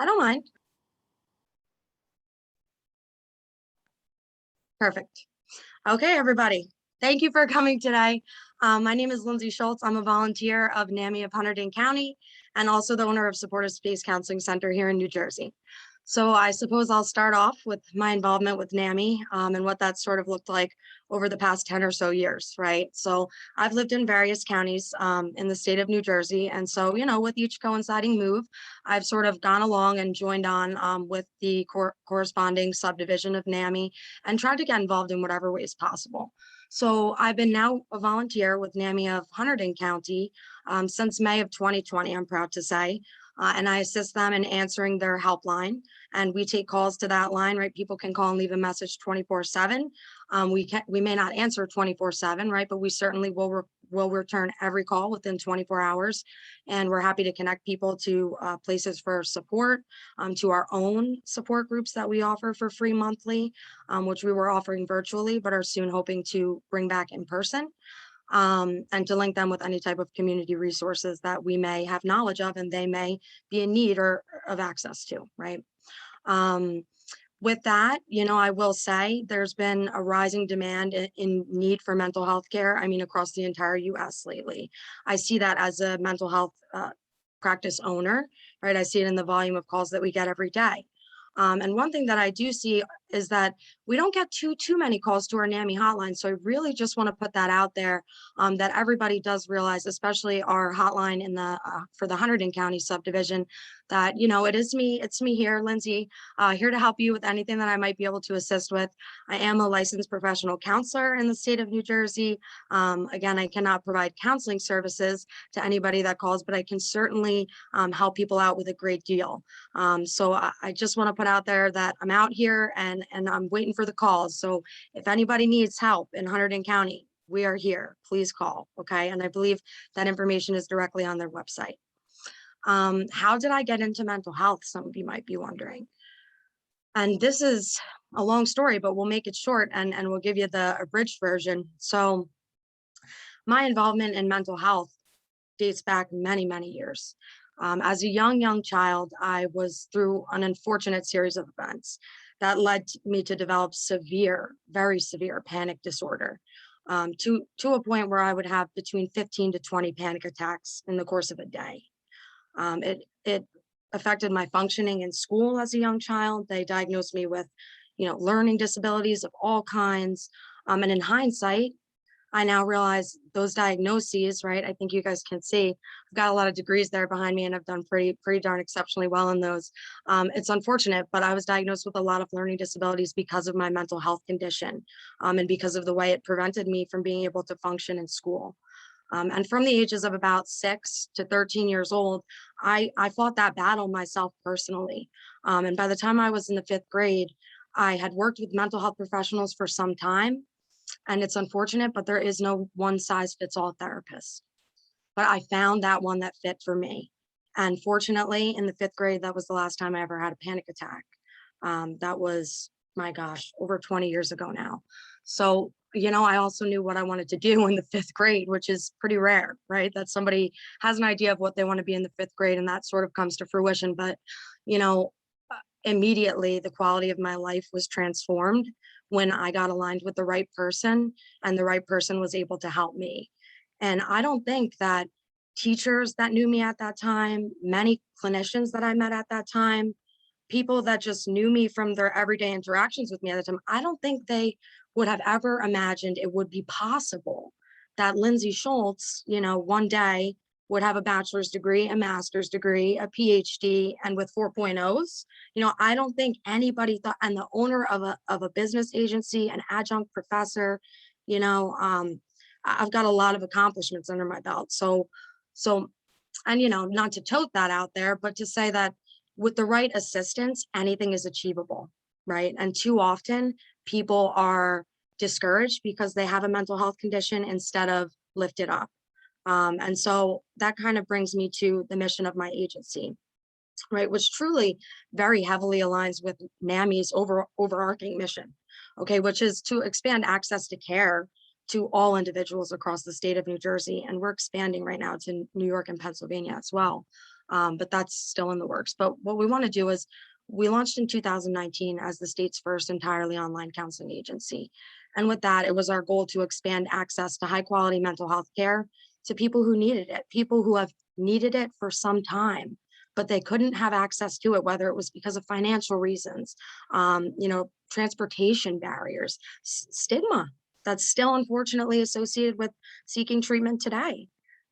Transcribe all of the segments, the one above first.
I don't mind. Perfect. Okay, everybody. Thank you for coming today. My name is Lindsay Scholz. I'm a volunteer of NAMI of Hunterdon County and also the owner of Supportive Space Counseling Center here in New Jersey. So I suppose I'll start off with my involvement with NAMI and what that sort of looked like over the past 10 or so years, right? So I've lived in various counties in the state of New Jersey. And so, with each coinciding move, I've sort of gone along and joined on with the corresponding subdivision of NAMI and tried to get involved in whatever ways possible. So I've been now a volunteer with NAMI of Hunterdon County since May of 2020, I'm proud to say. And I assist them in answering their helpline. And we take calls to that line, right? People can call and leave a message 24/7. We may not answer 24/7, right? But we certainly will return every call within 24 hours. And we're happy to connect people to places for support, to our own support groups that we offer for free monthly, which we were offering virtually, but are soon hoping to bring back in person. And to link them with any type of community resources that we may have knowledge of and they may be in need or of access to, right? With that, I will say there's been a rising demand in need for mental health care, across the entire US lately. I see that as a mental health practice owner, right? I see it in the volume of calls that we get every day. And one thing that I do see is that we don't get too many calls to our NAMI hotline. So I really just want to put that out there, that everybody does realize, especially our hotline in the for the Hunterdon County subdivision, that it's me here, Lindsay, here to help you with anything that I might be able to assist with. I am a licensed professional counselor in the state of New Jersey. Again, I cannot provide counseling services to anybody that calls, but I can certainly help people out with a great deal. So I just want to put out there that I'm out here and I'm waiting for the calls. So if anybody needs help in Hunterdon County, we are here. Please call. Okay. And I believe that information is directly on their website. How did I get into mental health? Some of you might be wondering. And this is a long story, but we'll make it short and we'll give you the abridged version. So my involvement in mental health dates back many, many years. As a young child, I was through an unfortunate series of events that led me to develop severe, very severe panic disorder, to a point where I would have between 15 to 20 panic attacks in the course of a day. It affected my functioning in school as a young child. They diagnosed me with, learning disabilities of all kinds. And in hindsight, I now realize those diagnoses, right? I think you guys can see, I've got a lot of degrees there behind me and I've done pretty darn exceptionally well in those. It's unfortunate, but I was diagnosed with a lot of learning disabilities because of my mental health condition, and because of the way it prevented me from being able to function in school. And from the ages of about 6 to 13 years old, I fought that battle myself personally. And by the time I was in the 5th grade, I had worked with mental health professionals for some time. And it's unfortunate, but there is no one size fits all therapist. But I found that one that fit for me. And fortunately, in the 5th grade, that was the last time I ever had a panic attack. That was, my gosh, over 20 years ago now. So, I also knew what I wanted to do in the 5th grade, which is pretty rare, right? That somebody has an idea of what they want to be in the 5th grade and that sort of comes to fruition. But, immediately the quality of my life was transformed when I got aligned with the right person and the right person was able to help me. And I don't think that teachers that knew me at that time, many clinicians that I met at that time, people that just knew me from their everyday interactions with me at the time, I don't think they would have ever imagined it would be possible that Lindsay Scholz, one day would have a bachelor's degree, a master's degree, a PhD, and with 4.0s. I don't think anybody thought, and the owner of a business agency, an adjunct professor, I've got a lot of accomplishments under my belt. So, and not to tote that out there, but to say that with the right assistance, anything is achievable, right? And too often people are discouraged because they have a mental health condition instead of lifted up. And so that kind of brings me to the mission of my agency, right, which truly very heavily aligns with NAMI's overarching mission, okay, which is to expand access to care to all individuals across the state of New Jersey. And we're expanding right now to New York and Pennsylvania as well. but that's still in the works. But what we want to do is we launched in 2019 as the state's first entirely online counseling agency. And with that, it was our goal to expand access to high quality mental health care to people who needed it, people who have needed it for some time, but they couldn't have access to it, whether it was because of financial reasons, transportation barriers, stigma that's still unfortunately associated with seeking treatment today.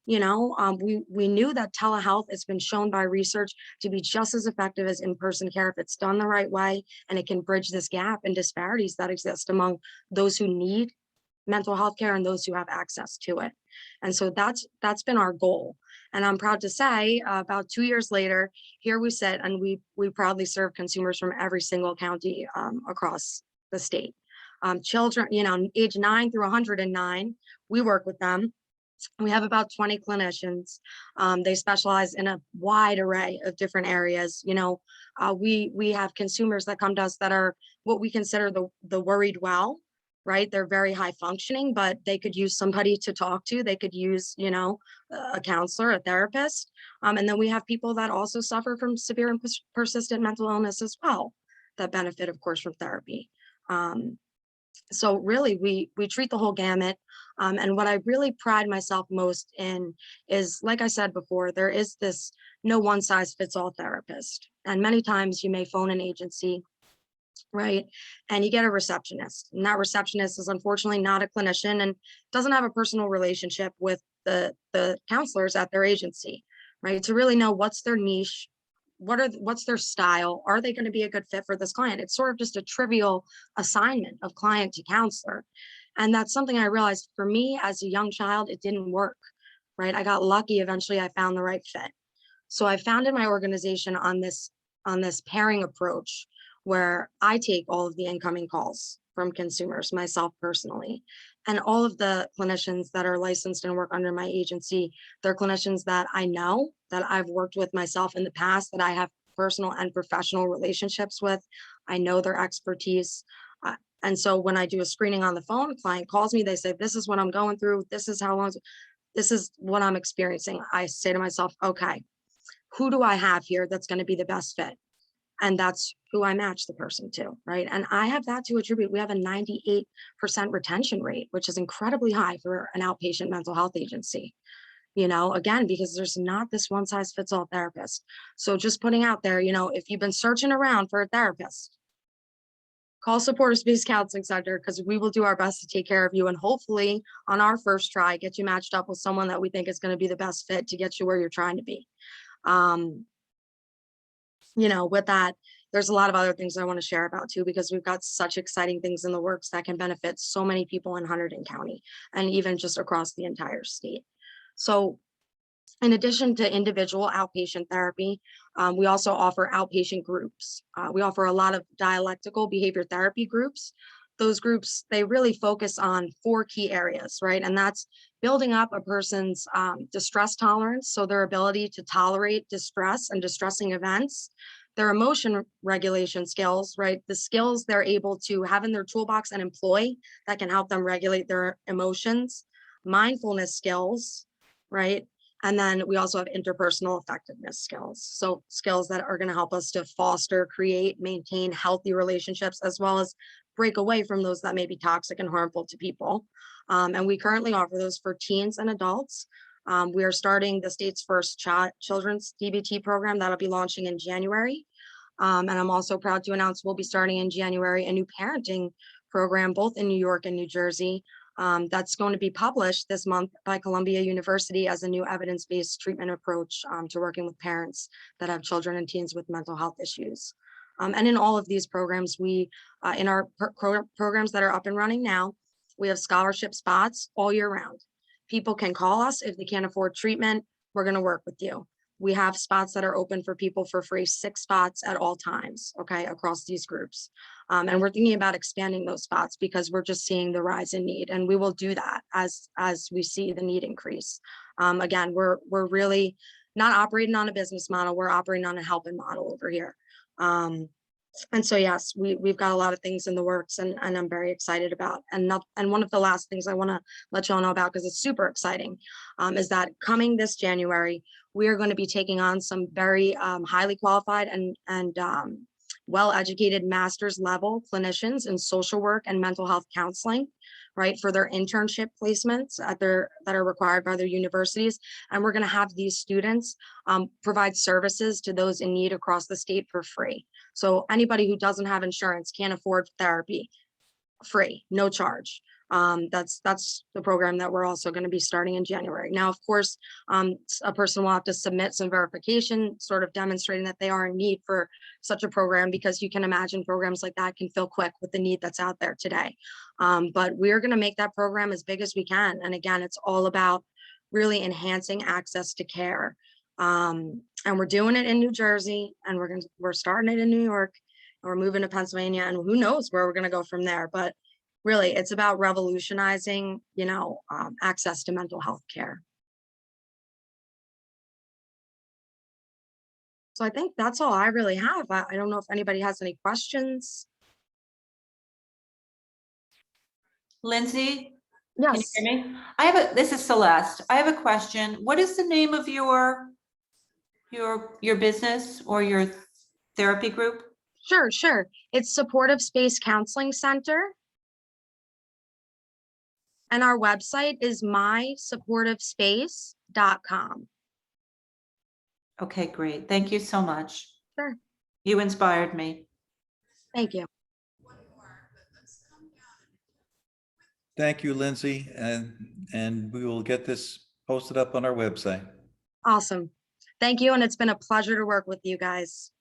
We knew that telehealth has been shown by research to be just as effective as in-person care if it's done the right way, and it can bridge this gap and disparities that exist among those who need mental health care and those who have access to it. And so that's been our goal. And I'm proud to say, about 2 years later, here we sit, and we proudly serve consumers from every single county across the state. Children, age 9 through 109, we work with them. We have about 20 clinicians. They specialize in a wide array of different areas. We have consumers that come to us that are what we consider the worried well, right? They're very high functioning, but they could use somebody to talk to. They could use, a counselor, a therapist. And then we have people that also suffer from severe and persistent mental illness as well, that benefit, of course, from therapy. So really, we treat the whole gamut. And what I really pride myself most in is, like I said before, there is this no one size fits all therapist. And many times you may phone an agency, right? And you get a receptionist, and that receptionist is unfortunately not a clinician and doesn't have a personal relationship with the counselors at their agency, right? To really know what's their niche, what's their style, are they going to be a good fit for this client? It's sort of just a trivial assignment of client to counselor. And that's something I realized for me as a young child, it didn't work, right? I got lucky. Eventually I found the right fit. So I founded my organization on this pairing approach, where I take all of the incoming calls from consumers myself personally. And all of the clinicians that are licensed and work under my agency, they're clinicians that I know, that I've worked with myself in the past, that I have personal and professional relationships with. I know their expertise. And so when I do a screening on the phone, a client calls me, they say, this is what I'm going through. This is what I'm experiencing. I say to myself, okay, who do I have here that's going to be the best fit? And that's who I match the person to, right? And I have that to attribute. We have a 98% retention rate, which is incredibly high for an outpatient mental health agency. Again, because there's not this one size fits all therapist. So just putting out there, if you've been searching around for a therapist, call Supportive Space Counseling Center, because we will do our best to take care of you, and hopefully on our first try, get you matched up with someone that we think is going to be the best fit to get you where you're trying to be. With that, there's a lot of other things I want to share about too, because we've got such exciting things in the works that can benefit so many people in Hunterdon County and even just across the entire state. So in addition to individual outpatient therapy, we also offer outpatient groups. We offer a lot of dialectical behavior therapy groups. Those groups, they really focus on 4 key areas, right? And that's building up a person's distress tolerance, so their ability to tolerate distress and distressing events, their emotion regulation skills, right? The skills they're able to have in their toolbox and employ that can help them regulate their emotions, mindfulness skills, right? And then we also have interpersonal effectiveness skills. So skills that are going to help us to foster, create, maintain healthy relationships, as well as break away from those that may be toxic and harmful to people. And we currently offer those for teens and adults. We are starting the state's first children's DBT program that'll be launching in January. And I'm also proud to announce we'll be starting in January a new parenting program, both in New York and New Jersey. That's going to be published this month by Columbia University as a new evidence-based treatment approach to working with parents that have children and teens with mental health issues. And in all of these programs, we, in our programs that are up and running now, we have scholarship spots all year round. People can call us if they can't afford treatment. We're going to work with you. We have spots that are open for people for free, 6 spots at all times, okay, across these groups. And we're thinking about expanding those spots because we're just seeing the rise in need, and we will do that as we see the need increase. Again, we're really not operating on a business model. We're operating on a helping model over here. And so, yes, we've got a lot of things in the works, and I'm very excited about. And one of the last things I want to let you all know about, because it's super exciting, is that coming this January, we are going to be taking on some very highly qualified and well-educated master's level clinicians in social work and mental health counseling, right, for their internship placements that are required by their universities. And we're going to have these students provide services to those in need across the state for free. So anybody who doesn't have insurance, can't afford therapy, free, no charge. That's the program that we're also going to be starting in January. Now, of course, a person will have to submit some verification, sort of demonstrating that they are in need for such a program, because you can imagine programs like that can fill quick with the need that's out there today. But we're going to make that program as big as we can. And again, it's all about really enhancing access to care. And we're doing it in New Jersey, and we're starting it in New York, and we're moving to Pennsylvania, and who knows where we're going to go from there. But really, it's about revolutionizing, access to mental health care. So I think that's all I really have. I don't know if anybody has any questions. Lindsay, Yes. can you hear me? This is Celeste. I have a question. What is the name of your business or your therapy group? Sure. It's Supportive Space Counseling Center. And our website is mysupportivespace.com. Okay, great. Thank you so much. Sure. You inspired me. Thank you. Thank you, Lindsay, and we will get this posted up on our website. Awesome. Thank you. And it's been a pleasure to work with you guys.